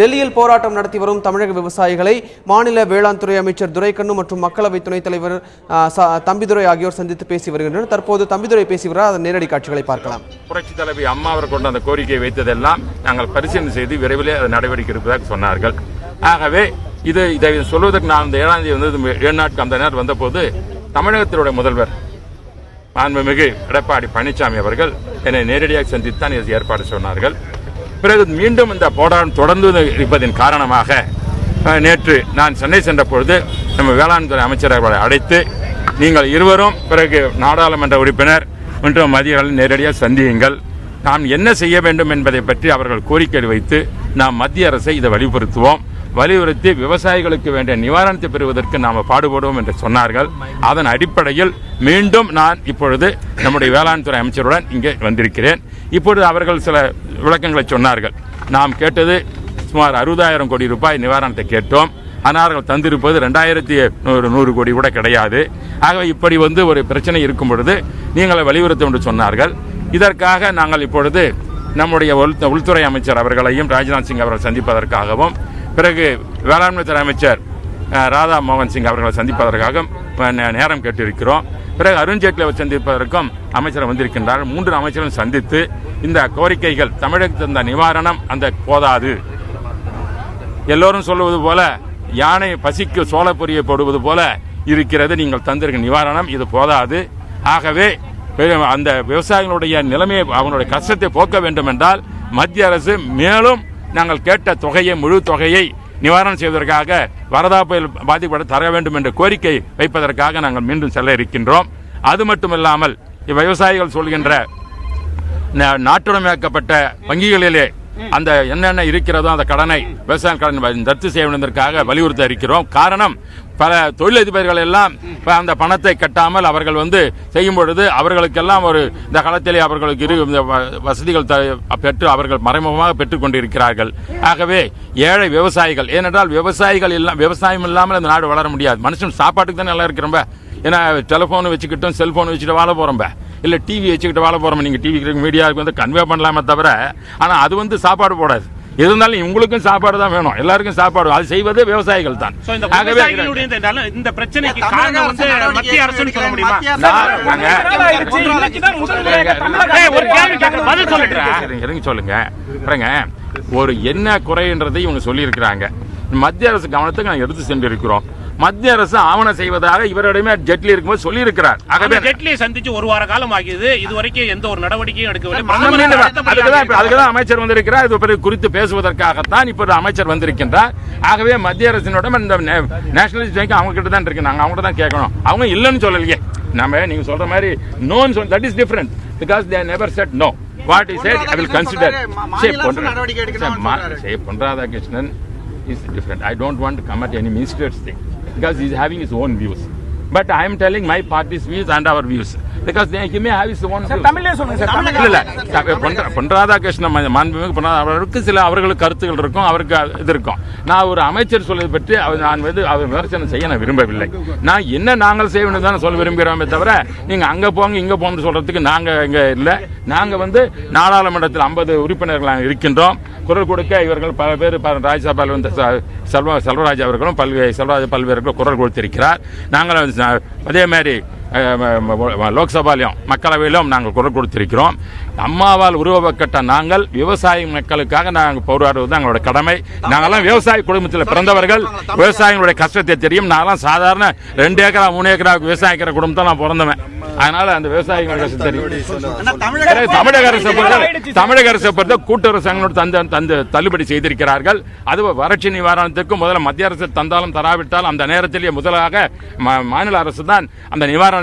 டெல்லியில் போராட்டம் நடத்தி வரும் தமிழக விவசாயிகளை மாநில வேளாண் துறை அமைச்சர் துரைக்கண்ணு மற்றும் மக்களவை துணைத் தலைவர் தம்பிதுரை ஆகியோர் சந்தித்து பேசி வருகின்றனர். தற்போது தம்பிதுரை பேசி வருகிறார். அதன் நேரடி காட்சிகளை பார்க்கலாம். புரட்சி தலைவி அம்மா அவர் கொண்டு அந்த கோரிக்கையை வைத்ததெல்லாம் நாங்கள் பரிசீலனை செய்து விரைவில் நடவடிக்கை எடுப்பதாக சொன்னார்கள். ஆகவே இதை சொல்வதற்கு நான் அந்த 7ஆம் தேதி வந்து 7 நாட்கள் அந்த நேரம் வந்தபோது தமிழகத்தினுடைய முதல்வர் மாண்புமிகு எடப்பாடி பழனிசாமி அவர்கள் என்னை நேரடியாக சந்தித்துத்தான் இதை ஏற்பாடு சொன்னார்கள். பிறகு மீண்டும் இந்த போராட்டம் தொடர்ந்து இருப்பதன் காரணமாக நேற்று நான் சென்னை சென்ற பொழுது நம்ம வேளாண் துறை அமைச்சர் அவர்களை அழைத்து நீங்கள் இருவரும் பிறகு நாடாளுமன்ற உறுப்பினர் மற்றும் மத்திய நேரடியாக சந்தியுங்கள், நாம் என்ன செய்ய வேண்டும் என்பதை பற்றி அவர்கள் கோரிக்கை வைத்து நாம் மத்திய அரசை இதை வலியுறுத்தி விவசாயிகளுக்கு வேண்டிய நிவாரணத்தை பெறுவதற்கு நாம் பாடுபடுவோம் என்று சொன்னார்கள். அதன் அடிப்படையில் மீண்டும் நான் இப்பொழுது நம்முடைய வேளாண் துறை அமைச்சருடன் இங்கே வந்திருக்கிறேன். இப்பொழுது அவர்கள் சில விளக்கங்களை சொன்னார்கள். நாம் கேட்டது சுமார் 60,000 கோடி ரூபாய் நிவாரணத்தை கேட்டோம். ஆனால் அவர்கள் தந்திருப்பது 2,100 கோடி கூட கிடையாது. ஆகவே இப்படி ஒரு பிரச்சனை இருக்கும் பொழுது நீங்களை வலியுறுத்தும் என்று சொன்னார்கள். இதற்காக நாங்கள் இப்பொழுது நம்முடைய உள்துறை அமைச்சர் அவர்களையும் ராஜ்நாத் சிங் அவர்கள் சந்திப்பதற்காகவும் பிறகு வேளாண்மை துறை அமைச்சர் ராதா மோகன் சிங் அவர்களை சந்திப்பதற்காக நேரம் கேட்டிருக்கிறோம். பிறகு அருண்ஜேட்லி சந்திப்பதற்கும் அமைச்சர் வந்திருக்கின்றார். 3 அமைச்சரும் சந்தித்து இந்த கோரிக்கைகள் தமிழகத்தில் இந்த நிவாரணம் அந்த போதாது, எல்லோரும் சொல்லுவது போல யானை பசிக்கு சோளப்பொரியை போடுவது போல இருக்கிறது, நீங்கள் தந்திருக்க நிவாரணம் இது போதாது. ஆகவே அந்த விவசாயிகளுடைய நிலைமையை அவனுடைய கஷ்டத்தை போக்க வேண்டும் என்றால் மத்திய அரசு மேலும் நாங்கள் கேட்ட தொகையை முழு தொகையை நிவாரணம் செய்வதற்காக வரதா புயல் பாதிக்கப்பட தர வேண்டும் என்ற கோரிக்கை வைப்பதற்காக நாங்கள் மீண்டும் செல்ல இருக்கின்றோம். அது மட்டுமில்லாமல் விவசாயிகள் சொல்கின்ற நாட்டுடைமையாக்கப்பட்ட வங்கிகளிலே அந்த என்னென்ன இருக்கிறதோ அந்த கடனை விவசாய கடன் ரத்து செய்வதற்காக வலியுறுத்த இருக்கிறோம். காரணம் பல தொழிலதிபர்கள் எல்லாம் அந்த பணத்தை கட்டாமல் அவர்கள் செய்யும் பொழுது அவர்களுக்கெல்லாம் இந்த காலத்திலே அவர்களுக்கு வசதிகள் பெற்று அவர்கள் மறைமுகமாக பெற்றுக் கொண்டிருக்கிறார்கள். ஆகவே ஏழை விவசாயிகள், ஏனென்றால் விவசாயம் இல்லாமல் இந்த நாடு வளர முடியாது. மனுஷன் சாப்பாட்டுக்கு தான் நல்லா இருக்கிறோம். ஏன்னா டெலிபோன் வச்சுக்கிட்டோம், செல்போன் வச்சுட்டு வாழ போறோம், இல்ல டிவி வச்சுக்கிட்டு வாழ போறோம். நீங்க டிவி மீடியாவுக்கு கன்வே பண்ணலாமே தவிர, ஆனா அது சாப்பாடு போடாது. இருந்தாலும் உங்களுக்கும் சாப்பாடு தான் வேணும், எல்லாருக்கும் சாப்பாடு, அது செய்வது விவசாயிகள் தான். இந்த பிரச்சனைக்கு காரணம் மத்திய அரசு சொல்ல முடியுமா? சொல்லுங்க. ஒரு என்ன குறைன்றதை இவங்க சொல்லி இருக்கிறாங்க. மத்திய அரசு கவனத்துக்கு நாங்கள் எடுத்து சென்றிருக்கிறோம். மத்திய அரசு ஆவணம் செய்வதாக இவரிடமே ஜெட்லி இருக்கும்போது சொல்லி இருக்கிறார். ஆகவே ஜெட்லியை சந்திச்சு 1 வார காலம் ஆகியது, இதுவரைக்கும் எந்த ஒரு நடவடிக்கையும் எடுக்கவில்லை. அதுக்குதான் அமைச்சர் வந்திருக்கிறார். இது குறித்து பேசுவதற்காகத்தான் இப்போது அமைச்சர் வந்திருக்கின்றார். ஆகவே மத்திய அரசினோட இந்த நேஷனலிஸ்ட் பேங்க் அவங்க கிட்ட தான் இருக்கு, நாங்க அவங்க தான் கேட்கணும். அவங்க இல்லைன்னு சொல்லலையே. நம்ம நீங்க சொல்ற மாதிரி நோன்னு சொல்ல, that is different, because they never said no. What is said I will consider. Pon Radhakrishnan is different. I don't want to come at any minister's thing because he is having his own views. But I am telling my party's views and our views because he may have his own views. தமிழ்ல சொல்லுங்க sir. இல்ல பொன் ராதாகிருஷ்ணன் மாண்புமிகு அவருக்கு சில அவர்களுக்கு கருத்துக்கள் இருக்கும், அவருக்கு இது இருக்கும். நான் ஒரு அமைச்சர் சொல்வதை பற்றி நான் அவர் விமர்சனம் செய்ய நான் விரும்பவில்லை. நான் என்ன நாங்கள் செய்ய வேண்டும் தான் சொல்ல விரும்புகிறோமே தவிர நீங்க அங்க போங்க இங்க போங்க சொல்றதுக்கு நாங்க இங்க இல்ல. நாங்க நாடாளுமன்றத்தில் 50 உறுப்பினர்கள் இருக்கின்றோம். குரல் கொடுக்க இவர்கள் பல பேர் ராஜ்யசபாவில் செல்வராஜ் அவர்களும் பல்வேறு குரல் கொடுத்திருக்கிறார். நாங்கள் அதே மாதிரி லோக்சபாலையும் மக்களவையிலும் நாங்கள் குரல் கொடுத்திருக்கிறோம். அம்மாவால் உருவப்பட்ட நாங்கள் விவசாய மக்களுக்காக நாங்கள் போராடுவது எங்களோட கடமை. நாங்கெல்லாம் விவசாய குடும்பத்தில் பிறந்தவர்கள், விவசாயிகளுடைய கஷ்டத்தை தெரியும். நாங்களாம் சாதாரண 2 ஏக்கரா 3 ஏக்கரா விவசாயிக்கிற குடும்பத்தில் நான் பிறந்தவன். அதனால அந்த விவசாயிகள் கஷ்டம் தெரியும். தமிழக அரசை பொறுத்த கூட்டுறவு சங்கங்களோடு தள்ளுபடி செய்திருக்கிறார்கள். அது வறட்சி நிவாரணத்திற்கும் முதல்ல மத்திய அரசு தந்தாலும் தராவிட்டால் அந்த நேரத்திலேயே முதலாக மாநில அரசு தான் அந்த நிவாரணத்துக்கு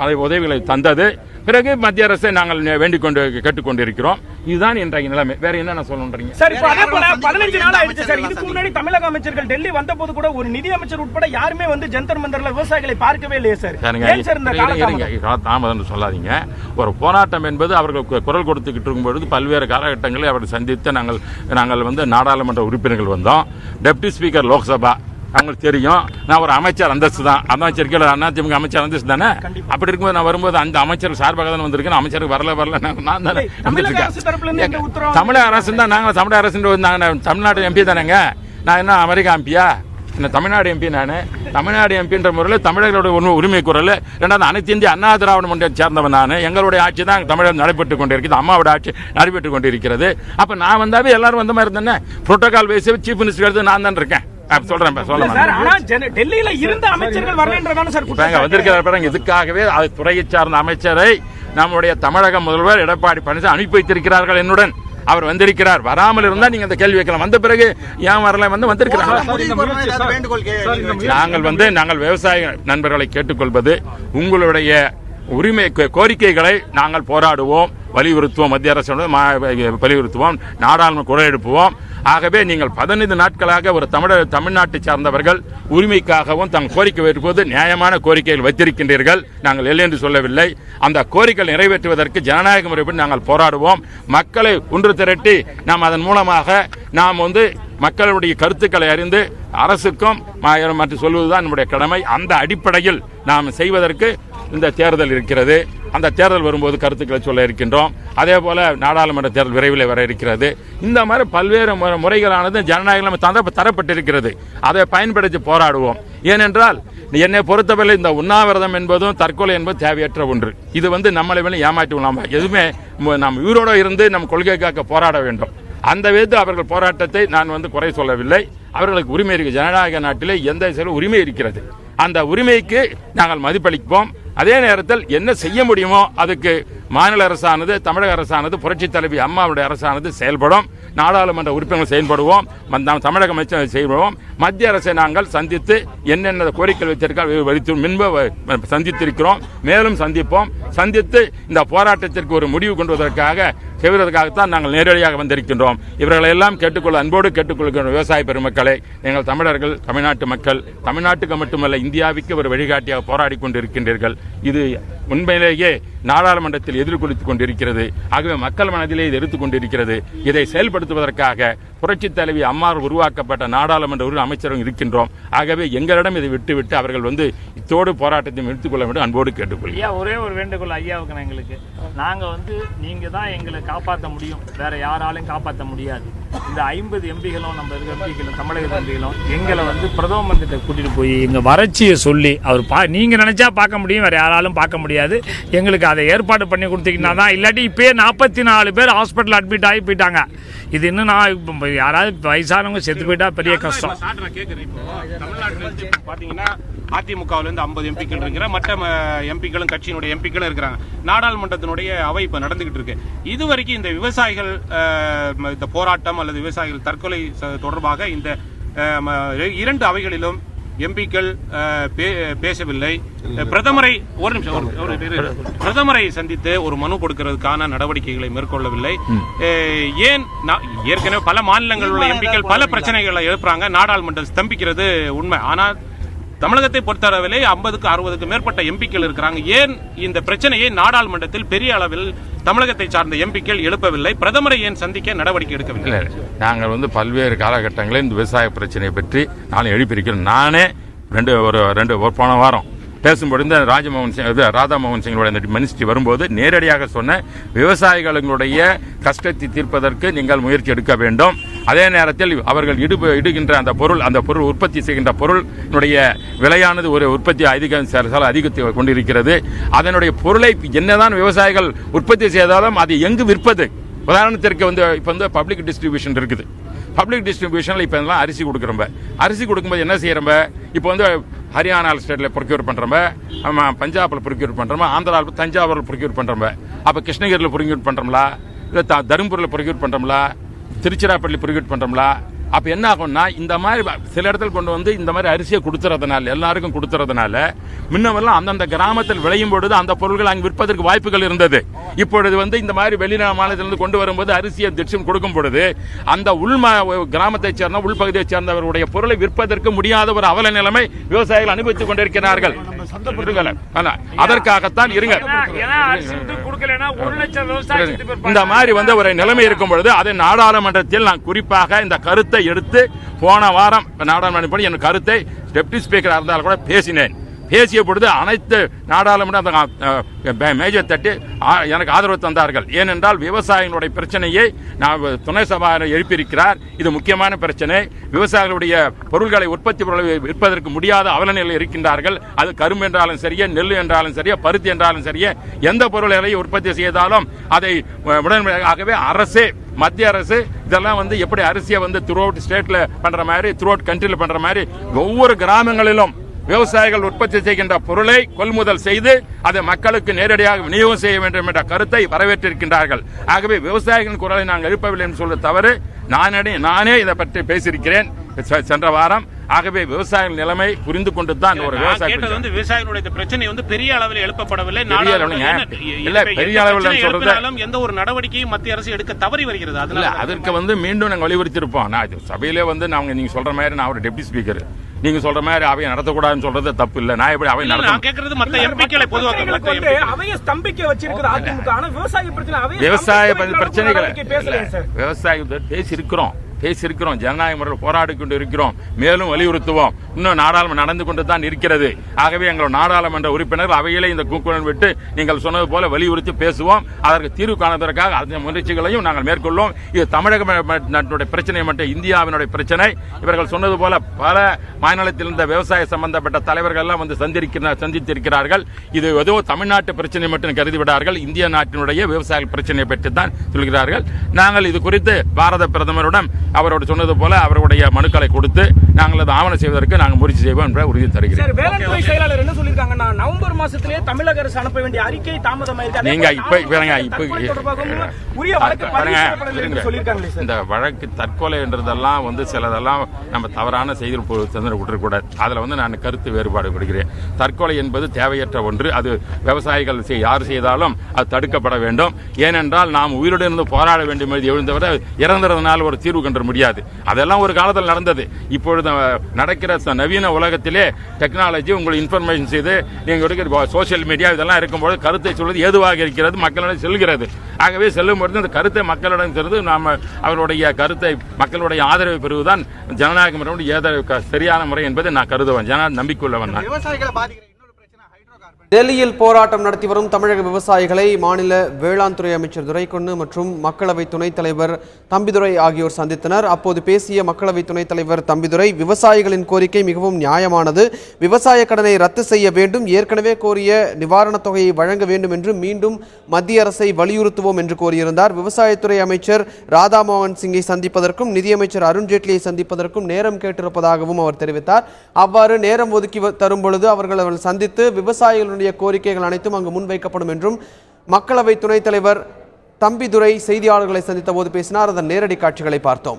பல உதவிகளை தந்தது. பிறகு மத்திய அரசை நாங்கள் வேண்டிக் கொண்டு கேட்டுக்கொண்டிருக்கிறோம். இதுதான் இன்றைய நிலைமை. வேற என்ன சொல்றீங்க? 15 நாள் ஆயிடுச்சு சார். இதுக்கு முன்னாடி தமிழக அமைச்சர்கள் டெல்லி வந்த போது கூட ஒரு நிதி அமைச்சர் உட்பட யாருமே ஜந்தர் மந்தர்ல விவசாயிகளை பார்க்கவே இல்லையே சார். தாமதம் சொல்லாதீங்க. ஒரு போராட்டம் என்பது அவர்கள் குரல் கொடுத்துக்கிட்டு இருக்கும்போது பல்வேறு காலகட்டங்களில் அவர்கள் சந்தித்து நாங்கள் நாடாளுமன்ற உறுப்பினர்கள் வந்தோம். டெப்டி ஸ்பீக்கர் லோக்சபா அவங்களுக்கு தெரியும். நான் ஒரு அமைச்சர் அந்தஸ்து தான், அமைச்சர் கீழே அதிமுக அமைச்சர் அந்தஸ்து தானே. அப்படி இருக்கும்போது நான் வரும்போது அந்த அமைச்சர் சார்பாக தான் வந்திருக்கேன். அமைச்சருக்கு வரல நான் தானே வந்துட்டு இருக்கேன். தமிழக அரசு தான், நாங்கள் தமிழக அரசு தமிழ்நாடு எம்பி தானேங்க. நான் என்ன அமெரிக்கா எம்பியா? என்ன தமிழ்நாடு எம்பி? நான் தமிழ்நாடு எம்பின்ற முறையில் தமிழர்களுடைய உரிமை குரல். ரெண்டாவது அனைத்து இந்திய அண்ணா திராவிட முன்னேற்றத்தை சேர்ந்தவன் நான். எங்களுடைய ஆட்சி தான் தமிழகம் நடைபெற்றுக் கொண்டிருக்கிறது, அம்மாவோட ஆட்சி நடைபெற்றுக் கொண்டிருக்கிறது. அப்ப நான் வந்தாவே எல்லாரும் வந்த மாதிரி தானே. புரோட்டோகால் வைஸ் சீஃப் மினிஸ்டர் எடுத்து நான் தான் இருக்கேன். டெல்லியில இருந்த அமைச்சர்கள் வரலன்றதான சார் வந்திருக்கிறார். இதுக்காகவே அது துறையை சார்ந்த அமைச்சரை நம்முடைய தமிழக முதல்வர் எடப்பாடி பழனிசாமி அனுப்பி வைத்திருக்கிறார்கள். என்னுடன் அவர் வந்திருக்கிறார். வராமல் இருந்தா நீங்க அந்த கேள்வி வைக்கலாம். வந்த பிறகு ஏன் வரல வந்திருக்கிறார்கள். நாங்கள் விவசாய நண்பர்களை கேட்டுக்கொள்வது, உங்களுடைய உரிமை கோரிக்கைகளை நாங்கள் போராடுவோம், வலியுறுத்துவோம், மத்திய அரசு வலியுறுத்துவோம், நாடாளுமன்ற குரல் எழுப்புவோம். ஆகவே நீங்கள் 15 நாட்களாக ஒரு தமிழ்நாட்டை சார்ந்தவர்கள் உரிமைக்காகவும் தங்கள் கோரிக்கை வைப்பது நியாயமான கோரிக்கைகள் வைத்திருக்கின்றீர்கள். நாங்கள் இல்லை என்று சொல்லவில்லை. அந்த கோரிக்கைகள் நிறைவேற்றுவதற்கு ஜனநாயக முறைப்படி நாங்கள் போராடுவோம். மக்களை ஒன்று திரட்டி நாம் அதன் மூலமாக நாம் மக்களுடைய கருத்துக்களை அறிந்து அரசுக்கும் மற்றும் சொல்வதுதான் நம்முடைய கடமை. அந்த அடிப்படையில் நாம் செய்வதற்கு இந்த தேர்தல் இருக்கிறது. அந்த தேர்தல் வரும்போது கருத்துக்களை சொல்ல இருக்கின்றோம். அதே போல நாடாளுமன்ற தேர்தல் விரைவில் வர இருக்கிறது. இந்த மாதிரி பல்வேறு முறைகளானது ஜனநாயகம் தரப்பட்டிருக்கிறது. அதை பயன்படுத்தி போராடுவோம். ஏனென்றால் என்னை பொறுத்தவரை இந்த உண்ணாவிரதம் என்பதும் தற்கொலை என்பது தேவையற்ற ஒன்று. இது நம்மளை ஏமாற்றி விடாம எதுவுமே நாம் உயிரோடு இருந்து நம் கொள்கைக்காக போராட வேண்டும். அந்த விதத்தில் அவர்கள் போராட்டத்தை நான் குறை சொல்லவில்லை. அவர்களுக்கு உரிமை இருக்கு. ஜனநாயக நாட்டிலே எந்த செயலும் உரிமை இருக்கிறது. அந்த உரிமைக்கு நாங்கள் மதிப்பளிப்போம். அதே நேரத்தில் என்ன செய்ய முடியுமோ அதுக்கு மாநில அரசானது, தமிழக அரசானது, புரட்சி தலைவி அம்மாவுடைய அரசானது செயல்படும். நாடாளுமன்ற உறுப்பினர்கள் செயல்படுவோம், தமிழக அமைச்சர் செயல்படுவோம். மத்திய அரசை நாங்கள் சந்தித்து என்னென்ன கோரிக்கை வைத்திருக்கால் முன்பு சந்தித்திருக்கிறோம், மேலும் சந்திப்போம். சந்தித்து இந்த போராட்டத்திற்கு ஒரு முடிவு கொண்டு செய்வதற்காகத்தான் நாங்கள் நேரடியாக வந்திருக்கின்றோம். இவர்களை எல்லாம் அன்போடு கேட்டுக்கொள்கின்ற விவசாய பெருமக்களை, எங்கள் தமிழர்கள், தமிழ்நாட்டு மக்கள், தமிழ்நாட்டுக்கு மட்டுமல்ல இந்தியாவுக்கு ஒரு வழிகாட்டியாக போராடி கொண்டிருக்கின்றீர்கள். இது உண்மையிலேயே நாடாளுமன்றத்தில் எதிர்கொடுத்துக் கொண்டிருக்கிறது. ஆகவே மக்கள் மனதிலே இது எடுத்துக் கொண்டிருக்கிறது. இதை செயல்படுத்துவதற்காக புரட்சி தலைவி அம்மாள் உருவாக்கப்பட்ட நாடாளுமன்ற அமைச்சரும் இருக்கின்றோம். ஆகவே எங்களிடம் இதை விட்டுவிட்டு அவர்கள் இத்தோடு போராட்டத்தை எடுத்துக்கொள்ள வேண்டும் அன்போடு கேட்டுக்கொள்கிறோம். ஒரே ஒரு வேண்டுகோள் ஐயாவுக்கு எங்களுக்கு, நாங்க நீங்க தான் எங்களை காப்பாற்ற முடியும், வேற யாராலையும் காப்பாற்ற முடியாது. இந்த 50 எம்பிகளும் நம்ம எம்பிகளும் தமிழக எம்பிகளும் எங்களை பிரதம மந்திரிட்ட கூட்டிட்டு போய் எங்க வறட்சியை சொல்லி அவர் நீங்க நினைச்சா பார்க்க முடியும், வேற யாராலும் பார்க்க முடியாது. எங்களுக்கு அதை ஏற்பாடு பண்ணி கொடுத்தீங்கன்னா தான். இல்லாட்டி இப்பயே 44 பேர் ஹாஸ்பிட்டல் அட்மிட் ஆகி போயிட்டாங்க. இது இன்னும் நான் யாராவது வயசானவங்க செத்து போயிட்டா பெரிய கஷ்டம். பாத்தீங்கன்னா அதிமுகவில் 50 எம்பிக்கள் இருக்கிற மற்ற எம்பிக்களும் கட்சியினுடைய எம்பிக்களும் இருக்கிறாங்க. நாடாளுமன்றத்தினுடைய அவை இப்ப நடந்துகிட்டு இருக்கு. இதுவரைக்கும் இந்த விவசாயிகள் இந்த போராட்டம் அல்லது விவசாயிகள் தற்கொலை தொடர்பாக இந்த 2 அவைகளிலும் எம்பிக்கள் பேசவில்லை. பிரதமரை சந்தித்து ஒரு மனு கொடுக்கிறதுக்கான நடவடிக்கைகளை மேற்கொள்ளவில்லை. ஏன் ஏற்கனவே பல மாநிலங்களில் உள்ள எம்பிக்கள் பல பிரச்சனைகளை எழுப்புறாங்க. நாடாளுமன்றம் ஸ்தம்பிக்கிறது உண்மை. ஆனால் தமிழகத்தை பொறுத்தளவிலே 50க்கு 60க்கு மேற்பட்ட எம்பிக்கள் இருக்கிறாங்க. ஏன் இந்த பிரச்சனையை நாடாளுமன்றத்தில் பெரிய அளவில் தமிழகத்தை சார்ந்த எம்பிக்கள் எழுப்பவில்லை? பிரதமரை ஏன் சந்திக்க நடவடிக்கை எடுக்கவில்லை? நாங்கள் பல்வேறு காலகட்டங்களில் இந்த விவசாய பிரச்சனையை பற்றி நான் எழுப்பியிருக்கிறேன். நானே போன வாரம் பேசும்பொழுது ராதாமோகன் சிங்கோட மினிஸ்ட்ரி வரும்போது நேரடியாக சொன்ன, விவசாயிகளுடைய கஷ்டத்தை தீர்ப்பதற்கு நீங்கள் முயற்சி எடுக்க வேண்டும். அதே நேரத்தில் அவர்கள் இடுகின்ற அந்த பொருள் உற்பத்தி செய்கின்ற பொருளுடைய விலையானது ஒரு உற்பத்தி அதிகரித்து கொண்டிருக்கிறது. அதனுடைய பொருளை என்னதான் விவசாயிகள் உற்பத்தி செய்தாலும் அது எங்கு விற்பது? உதாரணத்திற்கு இப்ப பப்ளிக் டிஸ்ட்ரிபியூஷன் இருக்குது. பப்ளிக் டிஸ்ட்ரிபியூஷன்ல இப்ப அரிசி கொடுக்குறோம். அரிசி கொடுக்கும்போது என்ன செய்யறோம்? இப்போ ஹரியானா ஸ்டேட்ல ப்ரொக்யூர் பண்றோம், பஞ்சாப்ல ப்ரொக்யூர் பண்றோம், ஆந்திராவில் தஞ்சாவூர்ல ப்ரொக்யூர் பண்றோம். அப்ப கிருஷ்ணகிரியில் ப்ரொக்யூர் பண்றோம்ல, இல்ல தருமபுரியில் ப்ரொக்யூர் பண்றோம்ல, திருச்சிராப்பள்ளி ப்ரொக்யூர் பண்றோம்ல. அப்ப என்ன ஆகும்னா, இந்த மாதிரி சில இடத்துல கொண்டு இந்த மாதிரி அரிசியை கொடுத்துறதுனால, எல்லாருக்கும் கொடுத்துறதுனால முன்னவெல்லாம் அந்தந்த கிராமத்தில் விளையும் பொழுது அந்த பொருட்கள் அங்கு விற்பதற்கு வாய்ப்புகள் இருந்தது. இப்பொழுது இந்த மாதிரி வெளிநாட்டிலிருந்து கொண்டு வரும்போது அரிசியை திட்டம் கொடுக்கும் பொழுது அந்த கிராமத்தைச் சேர்ந்த உள்பகுதியைச் சேர்ந்தவருடைய பொருளை விற்பதற்கு முடியாத ஒரு அவல நிலைமை விவசாயிகள் அனுபவித்துக் கொண்டிருக்கிறார்கள். இருங்கல. அதற்காகத்தான் இருங்க. ஏன்னா அரிசி வந்து கொடுக்கலன்னா 1 லட்சம் விவசாயிகளுக்கு இந்த மாதிரி வந்து ஒரு நிலைமை இருக்கும் பொழுது அதை நாடாளுமன்றத்தில் நான் குறிப்பாக இந்த கருத்தை எடுத்து போன வாரம் நாடாளுமன்ற என் கருத்தை டெப்டி ஸ்பீக்கராக இருந்தாலும் கூட பேசினேன். பேசிய பொழுது அனைத்து நாடாளுமன்ற மேஜர் தட்டி எனக்கு ஆதரவு தந்தார்கள். ஏனென்றால் விவசாயிகளுடைய பிரச்சனையை துணை சபாநாயகர் எழுப்பியிருக்கிறார். இது முக்கியமான பிரச்சனை. விவசாயிகளுடைய பொருட்களை உற்பத்தி பொருளை விற்பதற்கு முடியாத அவலநிலையில் இருக்கின்றார்கள். அது கரும்பு என்றாலும் சரியே, நெல் என்றாலும் சரியே, பருத்தி என்றாலும் சரியே, எந்த பொருளை உற்பத்தி செய்தாலும் அதை உடனடியாகவே அரசே, மத்திய அரசு இதெல்லாம் வந்து எப்படி அரிசியை வந்து த்ரூ அவுட் ஸ்டேட்ல பண்ற மாதிரி, த்ரூ அவுட் கண்ட்ரில பண்ற மாதிரி ஒவ்வொரு கிராமங்களிலும் விவசாயிகள் உற்பத்தி செய்கின்ற பொருளை கொள்முதல் செய்து அதை மக்களுக்கு நேரடியாக விநியோகம் செய்ய வேண்டும் என்ற கருத்தை வரவேற்றிருக்கின்றார்கள். ஆகவே விவசாயிகளின் குரலை நாங்கள் எழுப்பவில்லை என்று சொல்ல தவறு. நானே இதை பற்றி பேசியிருக்கிறேன் சென்ற வாரம். ஆகவே விவசாயிகள் நிலைமை புரிந்து கொண்டு தான் ஒரு விவசாயிகளுடைய பிரச்சனை வந்து பெரிய அளவில் எழுப்பப்படவில்லை. பெரிய அளவில் சொல்றது எந்த ஒரு நடவடிக்கையும் மத்திய அரசு எடுக்க தவறி வருகிறது. அதற்கு வந்து மீண்டும் நாங்கள் வலியுறுத்தியிருப்போம். நான் சபையிலே வந்து நீங்க சொல்ற மாதிரி நான் ஒரு டெப்டி ஸ்பீக்கர், நீங்க சொல்ற மாதிரி அவையை நடத்தக்கூடாதுன்னு சொல்றது தப்பு இல்ல. நான் எப்படி அவை நடத்துறது? மற்ற எம்பிக்களை பொதுவாக அவையை ஸ்தம்பிக்க வச்சிருக்கிறது அதிமுக. ஆனா விவசாய பிரச்சனை, விவசாய பிரச்சனைகளை விவசாய பேசியிருக்கிறோம். ஜனநாயக முறையில் போராடி கொண்டு இருக்கிறோம். மேலும் வலியுறுத்துவோம். இன்னும் நாடாளுமன்றம் நடந்து கொண்டு தான் இருக்கிறது. ஆகவே எங்கள் நாடாளுமன்ற உறுப்பினர் அவையிலே இந்த கூக்குரல் விட்டு நீங்கள் சொன்னது போல வலியுறுத்தி பேசுவோம். அதற்கு தீர்வு காணுவதற்காக அந்த முயற்சிகளையும் நாங்கள் மேற்கொள்வோம். இது தமிழக பிரச்சனை மட்டும் இந்தியாவினுடைய பிரச்சனை. இவர்கள் சொன்னது போல பல மாநிலத்தில் இருந்த விவசாய சம்பந்தப்பட்ட தலைவர்கள் எல்லாம் வந்து சந்தித்திருக்கிறார்கள். இது ஏதோ தமிழ்நாட்டு பிரச்சனை மட்டும் கருதிவிடார்கள். இந்திய நாட்டினுடைய விவசாய பிரச்சனையை பற்றி தான் சொல்கிறார்கள். நாங்கள் இது குறித்து பாரத பிரதமருடன் அவரோடு சொன்னது போல அவருடைய மனுக்களை கொடுத்து நாங்கள் அதை ஆவணம் செய்வதற்கு நாங்கள் முயற்சி செய்வோம் என்ற உறுதி தருகிறேன். வேளாண்துறை செயலாளர் என்ன சொல்லியிருக்காங்கன்னா, நவம்பர் மாசத்திலேயே தமிழக அரசு அனுப்ப வேண்டிய அறிக்கை தாமதமாயிருக்கு. நீங்க இந்த வழக்கு தற்கொலை என்றதெல்லாம் வந்து சிலதெல்லாம் நம்ம தவறான செய்திகள் விட்டுறக்கூடாது. அதுல வந்து நான் கருத்து வேறுபாடு கொடுக்கிறேன். தற்கொலை என்பது தேவையற்ற ஒன்று. அது விவசாயிகள் யார் செய்தாலும் அது தடுக்கப்பட வேண்டும். ஏனென்றால் நாம் உயிருடன் இருந்து போராட வேண்டும் எழுந்தவரை இறந்ததுனால ஒரு தீர்வு கண்டு முடியாது. அதெல்லாம் ஒரு காலத்தில் நடந்தது. இப்பொழுது நடக்கிற நவீன உலகத்திலே டெக்னாலஜி உங்களுக்கு இன்ஃபர்மேஷன் செய்து நீங்க சோசியல் மீடியா இதெல்லாம் இருக்கும்போது கருத்தை சொல்வது ஏதுவாக இருக்கிறது, மக்களிடம் செல்கிறது. ஆகவே செல்லும் பொழுது அந்த கருத்தை மக்களிடம் சென்று நாம் அவருடைய கருத்தை மக்களுடைய ஆதரவை பெறுவதுதான் ஜனநாயக முறை சரியான முறை என்பதை நான் கருதுவேன். ஜனநாயக நம்பிக்கையுள்ளவன் நான். டெல்லியில் போராட்டம் நடத்தி வரும் தமிழக விவசாயிகளை மாநில வேளாண் துறை அமைச்சர் துரைக்கண்ணு மற்றும் மக்களவை துணைத் தலைவர் தம்பிதுரை ஆகியோர் சந்தித்தனர். அப்போது பேசிய மக்களவை துணைத் தலைவர் தம்பிதுரை, விவசாயிகளின் கோரிக்கை மிகவும் நியாயமானது. விவசாய கடனை ரத்து செய்ய வேண்டும். ஏற்கனவே கோரிய நிவாரணத் தொகையை வழங்க வேண்டும் என்று மீண்டும் மத்திய அரசை வலியுறுத்துவோம் என்று கோரியிருந்தார். விவசாயத்துறை அமைச்சர் ராதாமோகன் சிங்கை சந்திப்பதற்கும் நிதியமைச்சர் அருண்ஜேட்லியை சந்திப்பதற்கும் நேரம் கேட்டிருப்பதாகவும் அவர் தெரிவித்தார். அவ்வாறு நேரம் ஒதுக்கி தரும் பொழுது அவர்கள் சந்தித்து விவசாயிகளுடைய கோரிக்கைகள் அனைத்தும் அங்கு முன்வைக்கப்படும் என்றும் மக்களவை துணைத் தலைவர் தம்பிதுரை செய்தியாளர்களை சந்தித்த போது பேசினார். அதன் நேரடி காட்சிகளை பார்த்தோம்.